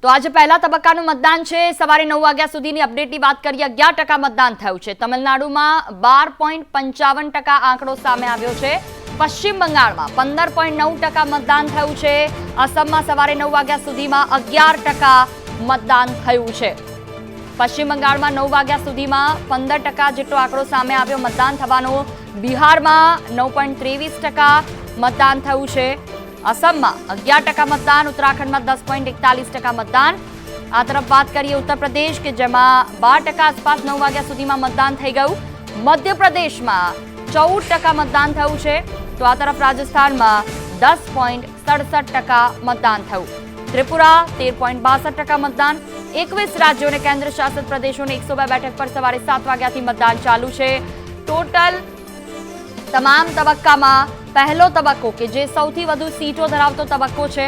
તો આજે પહેલા તબક્કાનું મતદાન છે. સવારે 9 વાગ્યા સુધીની અપડેટની વાત કરીએ, 11% મતદાન થયું છે. તમિલનાડુમાં 12.55% આંકડો સામે આવ્યો છે. પશ્ચિમ બંગાળમાં 15.9% મતદાન થયું છે. અસમમાં સવારે 9 વાગ્યા સુધીમાં 11% મતદાન થયું છે. પશ્ચિમ બંગાળમાં 9 વાગ્યા સુધીમાં 15% જેટલો આંકડો સામે આવ્યો મતદાન થવાનો. બિહારમાં 9.23% મતદાન થયું છે. અસમમાં 11% મતદાન, ઉત્તરાખંડમાં 10.41% મતદાન. આ તરફ વાત કરીએ ઉત્તર પ્રદેશ કે જેમાં 12% આસપાસ 9 વાગ્યા સુધીમાં મતદાન થઈ ગયું. મધ્યપ્રદેશમાં 14% મતદાન થયું છે. તો આ તરફ રાજસ્થાનમાં 10.67% મતદાન થયું. ત્રિપુરા 13.62% મતદાન. 21 રાજ્યો અને કેન્દ્ર શાસિત પ્રદેશોની 102 બેઠક પર સવારે 7 વાગ્યાથી મતદાન ચાલુ છે. ટોટલ તમામ તબક્કામાં પહેલો તબક્કો કે જે સૌથી વધુ સીટો ધરાવતો તબક્કો છે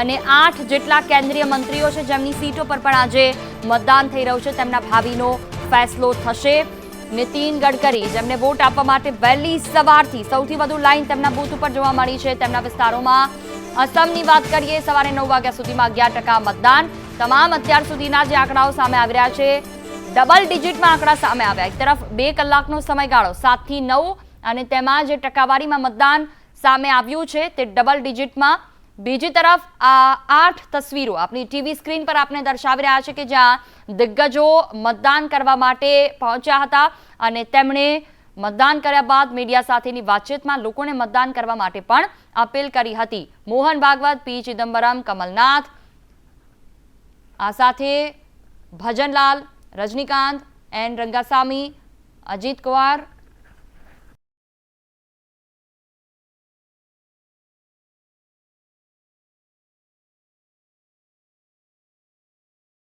અને 8 જેટલા કેન્દ્રીય મંત્રીઓ છે જેમની સીટો પર પણ આજે મતદાન થઈ રહ્યું છે. તેમના ભાવિનો ફેસલો થશે. નીતિન ગડકરી જેમને વોટ આપવા માટે વહેલી સવારથી સૌથી વધુ લાઈન તેમના બૂથ ઉપર જોવા મળી છે તેમના વિસ્તારોમાં. અસમની વાત કરીએ, સવારે 9 વાગ્યા સુધીમાં 11% મતદાન. તમામ અત્યાર સુધીના જે આંકડાઓ સામે આવી રહ્યા છે ડબલ ડિજિટમાં આંકડા સામે આવ્યા. એક તરફ 2 કલાકનો સમયગાળો 7 થી 9 અને તેમાં જે ટકાવારીમાં મતદાન સામે આવ્યું છે તે ડબલ ડિજિટમાં. બીજી તરફ આ 8 તસવીરો આપણી ટીવી સ્ક્રીન પર આપણે દર્શાવી રહ્યા છે કે જ્યાં દિગ્ગજો મતદાન કરવા માટે પહોંચ્યા હતા અને તેમણે મતદાન કર્યા બાદ મીડિયા સાથેની વાતચીતમાં લોકોને મતદાન કરવા માટે પણ અપીલ કરી હતી. મોહન ભાગવત, પી ચિદમ્બરમ, કમલનાથ, આ સાથે ભજનલાલ, રજનીકાંત, એન રંગાસામી, અજીત કુમાર,